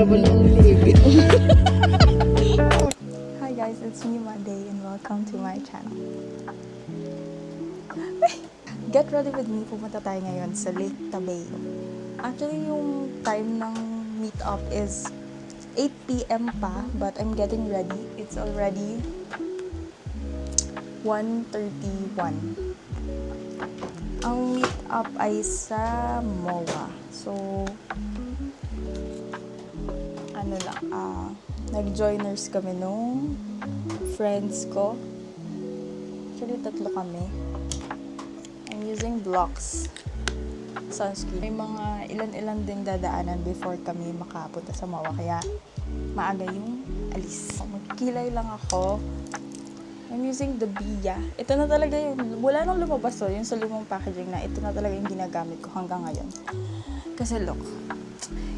laban ng living. Hi guys, it's me Monday and welcome to my channel. Get ready with me, pupunta tayo ngayon sa Lake Tabeo. Actually, yung time ng meet-up is 8 p.m. pa, but I'm getting ready. It's already 1:31. Ang meet-up ay sa MOA. So, nag-joiners kami nung friends ko. Actually, 3 kami. I'm using Blocks sunscreen. May mga ilan-ilan ding dadaanan before kami makapunta sa MOA, kaya maaga yung alis. Magkilay lang ako. I'm using the Bia. Ito na talaga yung, wala nang lumabas to, yung sa lumang packaging na, ito na talaga yung ginagamit ko hanggang ngayon. Kasi look,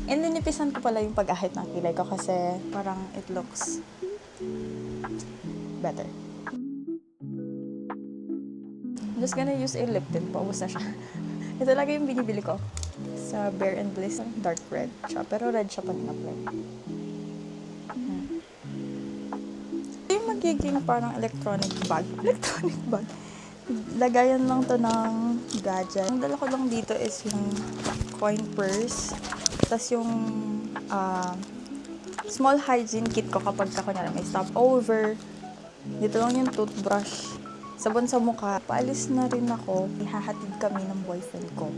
and ninipisan ko pala yung pag-ahit ng kilay ko kasi parang it looks better. I'm just gonna use a lip tint. Paubos na siya. Ito talaga yung binibili ko sa Bare and Bliss. Dark red siya, pero red siya pag in-apply. Yung magiging parang electronic bag. Lagayan lang to ng gadget. Ang dala ko lang dito is yung coin purse. Tapos yung small hygiene kit ko kapag kunyari may stopover. Dito lang yung toothbrush. Sabon sa mukha. Paalis na rin ako. Ihahatid kami ng boyfriend ko.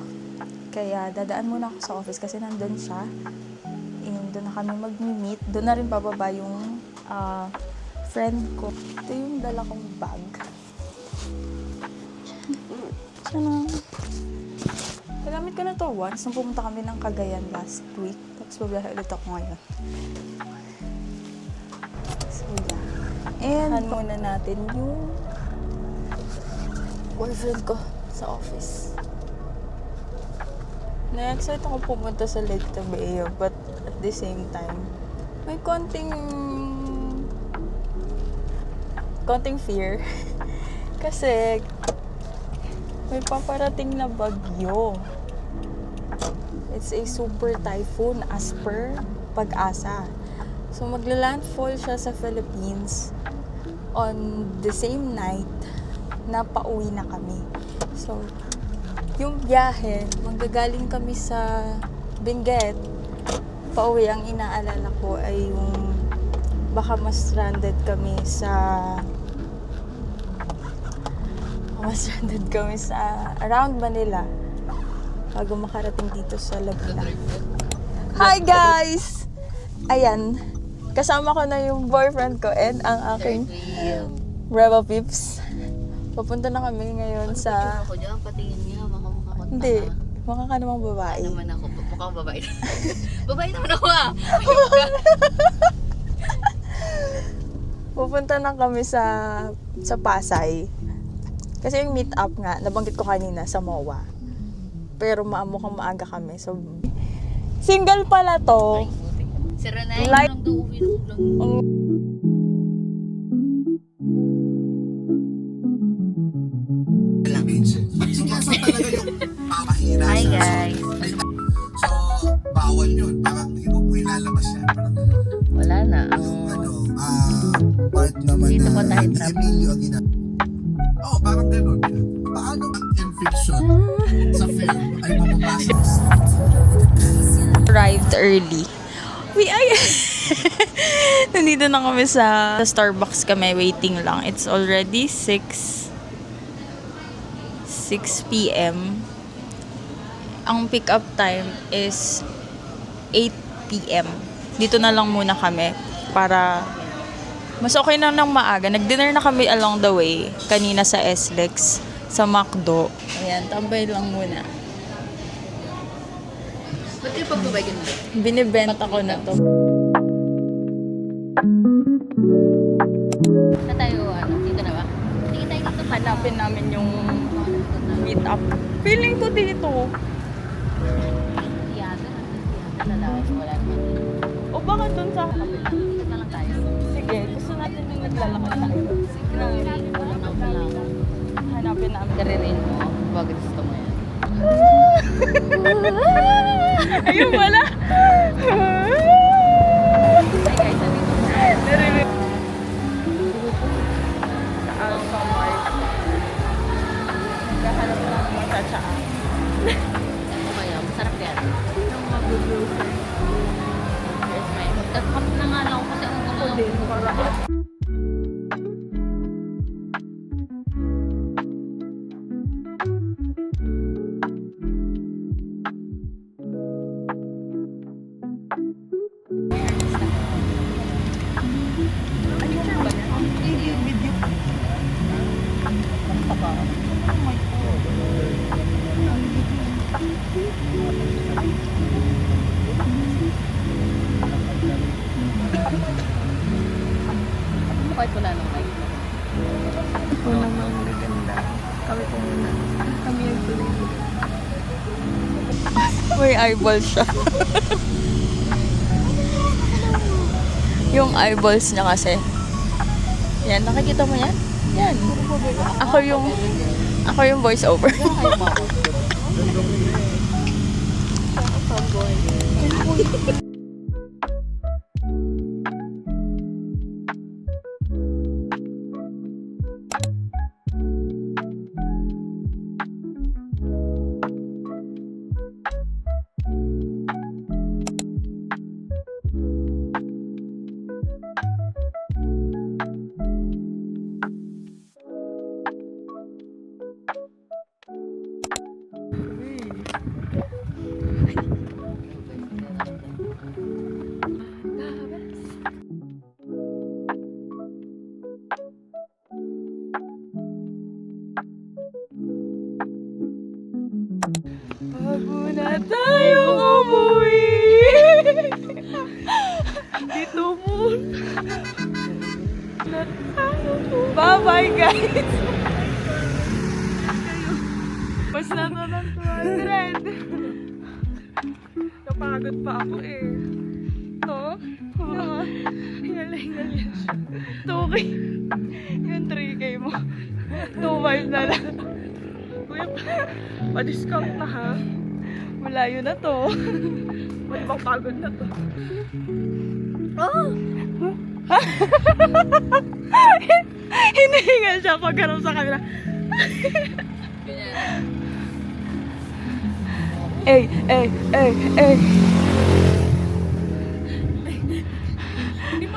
Kaya dadaan muna ako sa office kasi nandun siya. And doon na kami mag-meet. Doon na rin bababa yung friend ko. Ito yung dala kong bag. Tiyan. Nagamit ko na to once nung pumunta kami ng Cagayan last week. Tapos babiyahe ulit ako ngayon. So yeah. And muna natin yung boyfriend ko sa office. Na-excite ako pumunta sa Lake Tabeo, but at the same time, may konting fear. Kasi may paparating na bagyo. It's a super typhoon as per Pag-asa. So magla-landfall siya sa Philippines on the same night na pauwi na kami. So yung biyahe, manggagaling kami sa Benguet. Pauwi, ang inaalala ko ay yung baka ma-stranded kami sa around Manila bago makarating dito sa Laguna. Hi guys! Ayan, kasama ko na yung boyfriend ko and ang aking Rebel Pips. Papunta na kami ngayon sa... Ako dyan, patingin niya, mukha ko. Hindi, mukha ka namang babae. Ano naman ako, mukhang babae. Babae naman ako ah! Pupunta na kami sa Pasay. Kasi yung meet up nga, nabanggit ko kanina sa MOA. Pero mukhang maaga kami. So, single pala to. Si Renay, Like- lang daw uwi lang. Hi guys. So, bawal yun. Parang hindi mo ilalabas yan. Parang Wala na. part naman Dito na pa tayo ni trap. Emilio Aguinaldo. Oo, parang gano'n. Paano ang fiction sa film ay mamapasok? Arrived early. Nandito na kami sa Starbucks kami, waiting lang. It's already 6 p.m. Ang pick-up time is 8 p.m. Dito na lang muna kami para mas okay na ng maaga. Nag-dinner na kami along the way kanina sa SLEX, sa McDo. Ayan, tambay lang muna. Ba't kayo pagbabay ka na? Binibenta ko na to. Na tayo, dito na ba? Tingin tayo dito pa. Hanapin namin yung meet up. Feeling ko dito. Yata na lang. Wala naman. O baka dun sa... Dito na lang tayo. Sige, gusto natin yung naglalakad tayo. Hanapin namin. Karirin mo. Bakit gusto mo yan? Ayun wala. Kahit wala nang light. Ako naman maganda. Kami po muna. Kami yung tuloy. May eyeball siya. Yung eyeballs niya kasi. Yan, nakikita mo yan? Yan. Ako yung voice over. Bago na tayong umuwi. Dito muna. Bye-bye, guys. Mas na to ng 200. Napagod pa ako eh. To? Hingal-hingal yan siya. 2K. Yung 3K mo. 2.5 na lang. Kuya, pa-discount na ha. Malayo na to. May ibang pagod na to. Oh! Hinihingal siya pagkarap sa kanila. Ey!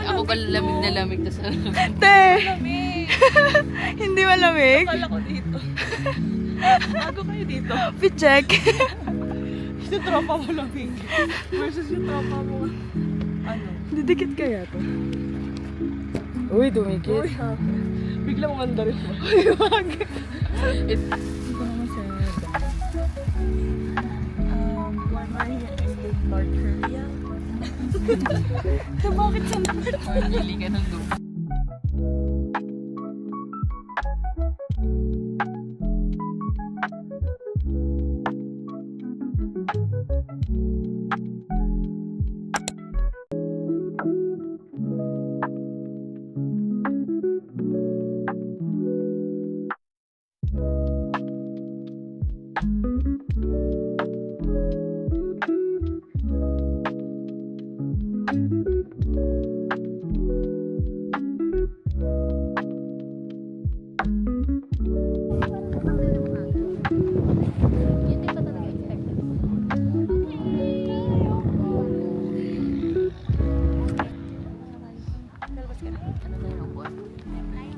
Ako pa lamig na lamig to sa Te! Hindi malamig? Akala ko dito. Bago kayo dito. Picheck. Yung tropa mo lamig. Versus yung tropa mo. Ano? Didikit kaya to? Uy, dumikit. Uy, ha. Biglang manda rin mo. Uy, wag. Hindi ko naman sa why am I in North Korea? Bakit sa North? Pili ka ng lupa.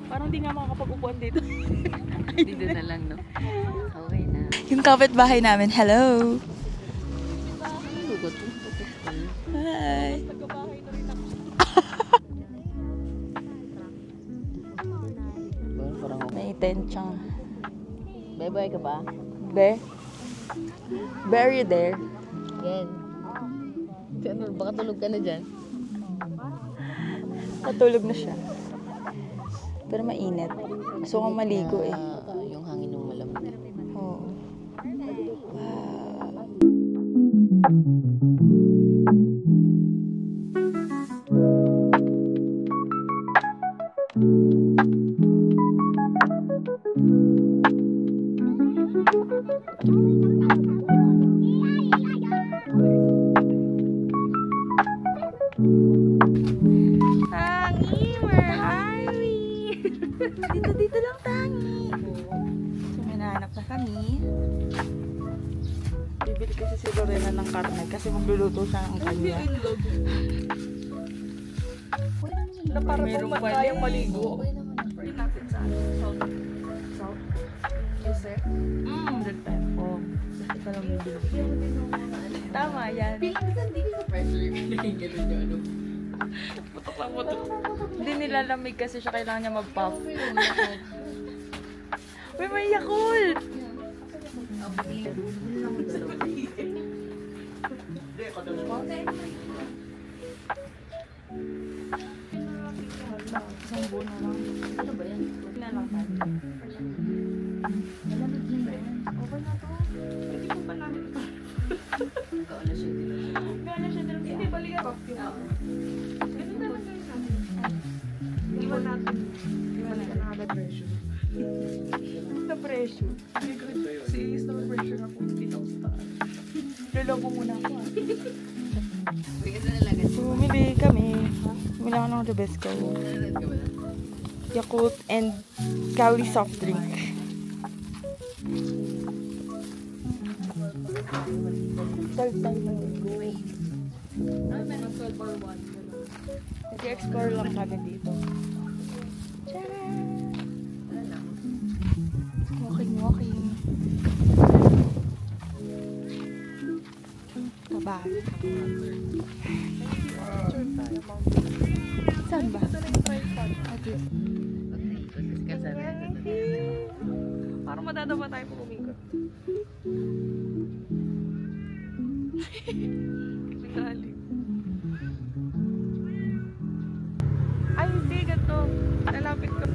Parang di nga makakapag-upuan dito. Dito na lang, no? Okay na. Yung kapitbahay namin, hello! Lugot. Hi! Nagkabahay na rin ako. Parang ako. May tensyang. Bye-bye ka ba? Be? Be, are you there? Yan. Ano, baka tulog ka na dyan. Natulog na siya. Pero mainit. Gusto kong maligo eh. Yung hangin ng malamig. Oo. Wow. Tangi, where are we? Dito lang, Tangi. So, may nahanap na kami. Bibili kasi si Lorena ng karne kasi magluluto siya ng kanya. na para Meron kung pala kayang eh. maligo. Okay naman na. Hindi natin sa ano, South. Yes, sir. Doon tayo. Oh. Ito lang yung bilog. Tama yan. Hindi ka pressure. Ganun yung ano. Putok lang, putok. Hindi nilalamig kasi siya, kailangan niya mag-puff. Uy, may Yakult! Isang buo na lang. Ano ba yan? Na lang tayo. Malamig din ba yan? Okay na to. Hindi ko pa namin pa. Nagka-alas yun din. Gano'n siya din. Hindi, balikan pa. Ganun na lang gawin natin. Iwan natin. Iwan natin ang agad pressure. Sa presyo. Si Is na pressure ako. Dito ako sa taas. Lolobo muna ako ah. Bigyan na lang agad. Bumili kami. Bumili ako ng Rebesco. Nanonood ka ba na? Yakult and Cali soft drink. Third time na Wait. Ano meron 12 or 1? nag-explore lang kami dito. Tcharam! Ano lang? Walking. Taba. Saan ba? Ito na yung tripod. Pag naikot ka sa Parang madadama tayo kung umikot. Galing. Ay, hindi. Ganito. Lalapit ka.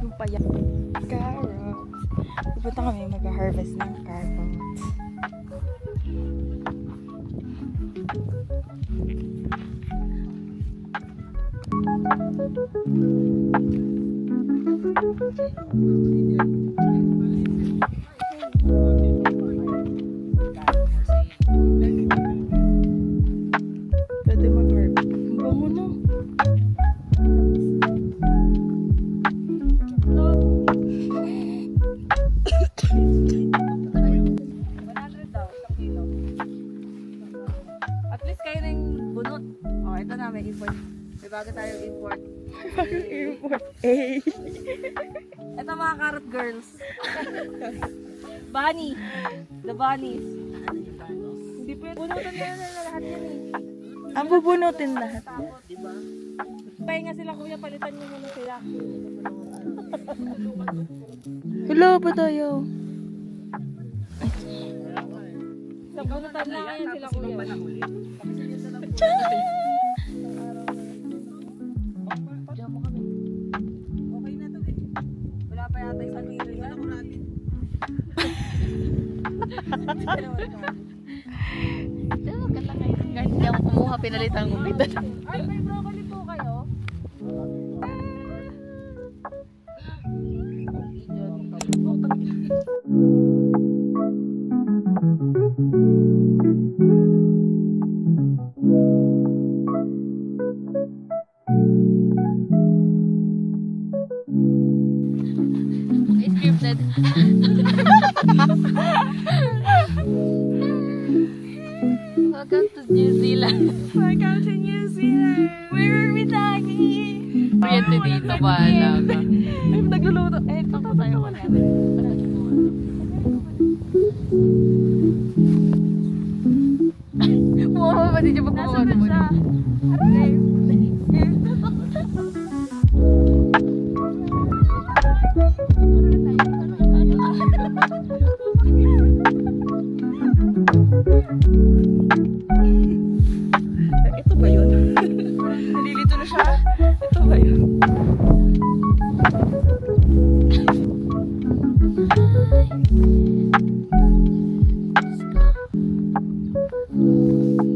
Yung payak. Carrots. Pupunta kami mag-harvest ng carrots. Pwede mag-harvest. Ang bango na. At least kayo na yung bunot. Oh, ito na, may import. May bago tayong import. Airport. Eh. Ito mga carrot girls. Bunny. The bunnies. Hindi po yun. Punutan nila na lahat yan eh. Ang bubunutin lahat. Diba? Pahinga sila kuya, palitan nyo muna sila. Hello, ba tayo? Sa bunutan na yan sila kuya. Diyan mo kami. Okay na to eh. Wala pa yata isang kilo yan. Diyan ka lang ngayon. Kahit hindi ako kumuha, pinalitan ko kita. Ay, may broccoli po kayo? Scripted. Welcome to New Zealand. Welcome to New Zealand! Where are we tagging? Kuryente dito, bahala ka. Ay, nagluluto. Eh, tata tayo ka na. Bumawa ba din siya pag bumawa mo? Ito ba yun? Nalilito na siya? Ito ba yun?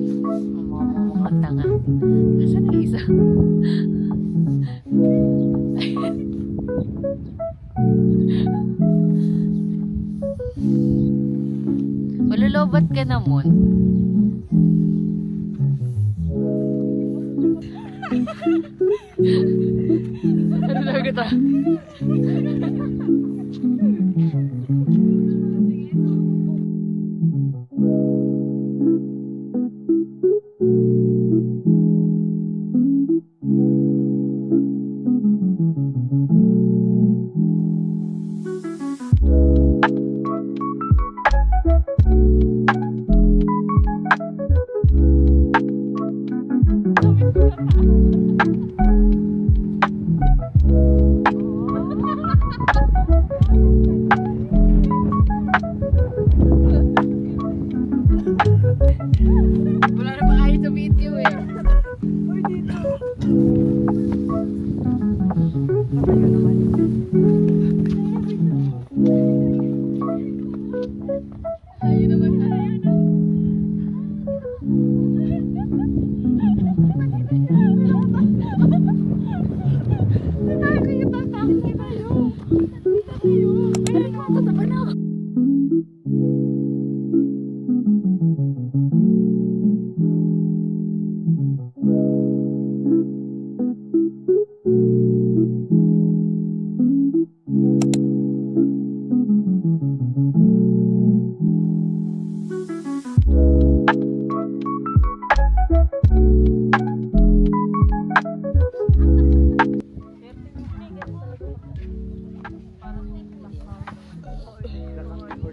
Mukhang tanga. Nasaan yung isa? Malulobat ka naman. Ano talaga ta?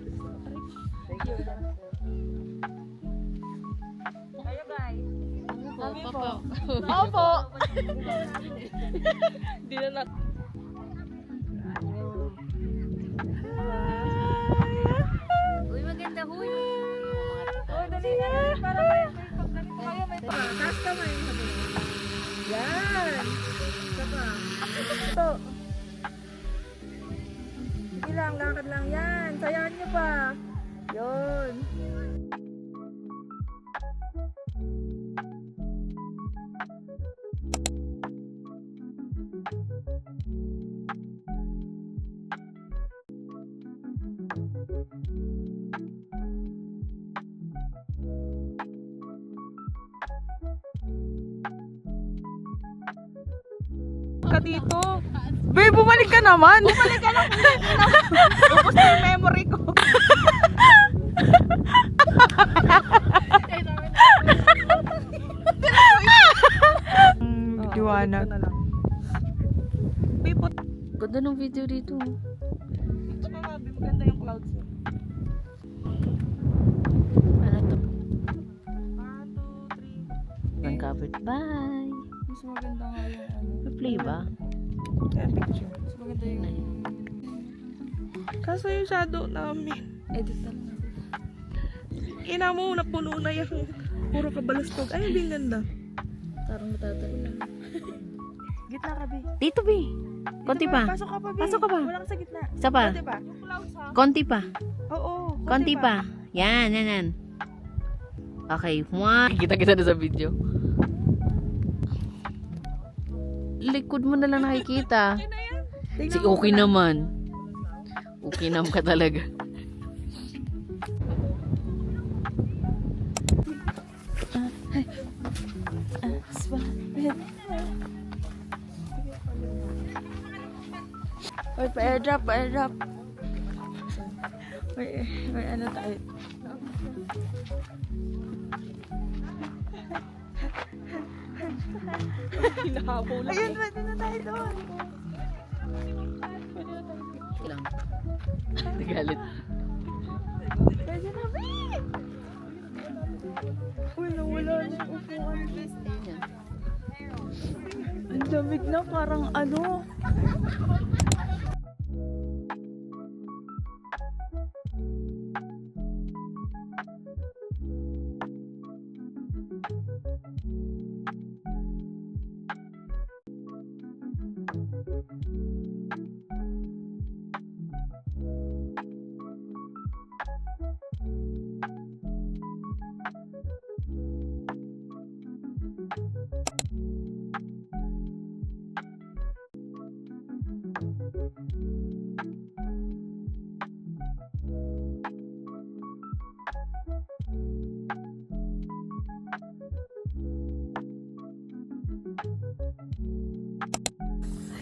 Thank you. Kayo guys. Kami po. Opo! Di na na. Uy, maganda huy. Oh, dali na. Para may pagdating ko kayo. May taas kamay. Yan. Isa pa. Ito. Sige lang, lakad lang yan. Sayaan nyo pa. Yun. Ka dito. Babe, bumalik ka naman. Bumalik ka naman. Ubus na yung memory ko. Liwanag. Babe, Ganda ng video dito. ito pa babe, maganda yung clouds. Ano to? 1, 2, 3. Uncovered. Bye. Mas maganda nga yung ano. Play ba? Kaya picture. Mas maganda yung... Kaso yung shadow namin. Edit na lang. Ina mo, napuno na yung puro kabalastog. Ay, hindi ganda. Parang matatayo lang. Gitna ka, Bi. Dito, Bi. Konti Dito pa. Pasok ka pa, Bi. Pasok ka pa. Wala ka sa gitna. Isa pa. Konti pa. Yung clouds, ha? Konti pa. Oo. Konti pa. Yan, yan, yan. Okay. One. Kita-kita na sa video. Likod mo na lang nakikita. Si okay naman. Okay naman ka talaga. Wait, pa-airdrop, pa-airdrop. May ano tayo. Ayun, pwede na tayo doon. Lang. Nagalit. Pwede na, Bi! Uy, nawala na yung upuan. Ang damig na, parang ano.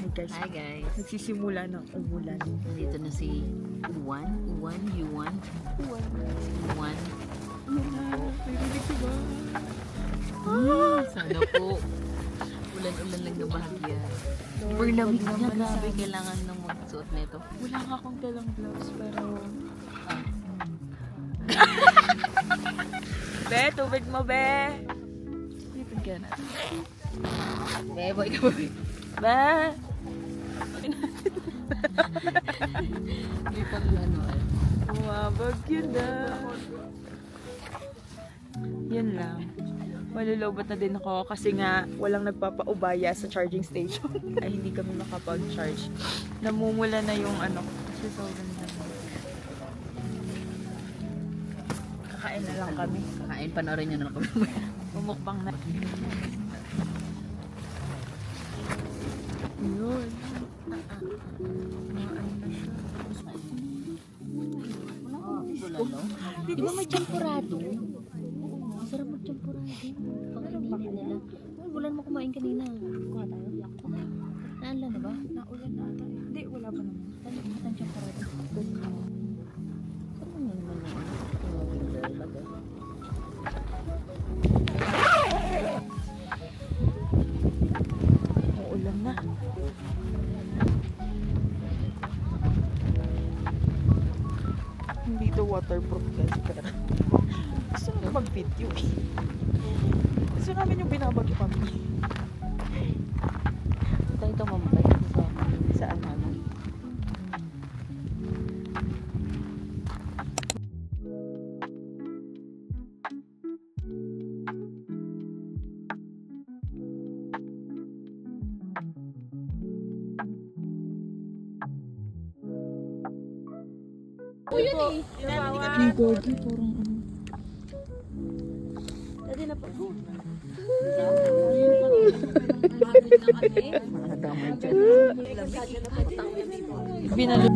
Guys, Hi guys. nagsisimula ng umulan. Nandito na si Uwan. Yuan. Narinig ko ba? Sana po. Ulan-ulan lang na bahagya. Super lamig na. Grabe, kailangan nang magsuot nito. Wala nga akong dalang gloves, pero... Be, tubig mo, be! Lipid ka na. Bebo, ikaw. Be! Hindi pa manual. Bumabagyo na. Yun lang. Malulobot na din ako kasi nga walang nagpapaubaya sa charging station. Ay hindi kami makapag-charge. Namumula na yung ano. Kasi sobrang dami. Kakain na lang kami. Kakain, panoorin nyo na lang kami. Pumukbang na. Yun. Ano na siya. Di ba may champurado? Sarap mag-champurado. Pag-initin nila. Uy, bulan mo kumain kanina. Kuha tayo. Naalan na ba? Naulan na ata. Hindi, wala pa naman. Talipat ang champurado. Saan mo naman yung ano? Uulan na. Dito waterproof guys. Pero gusto namin mag-video eh. Gusto namin yung binabagyo kami. Ito mamabay sa Saan ano? Mga damay dyan. Binalo.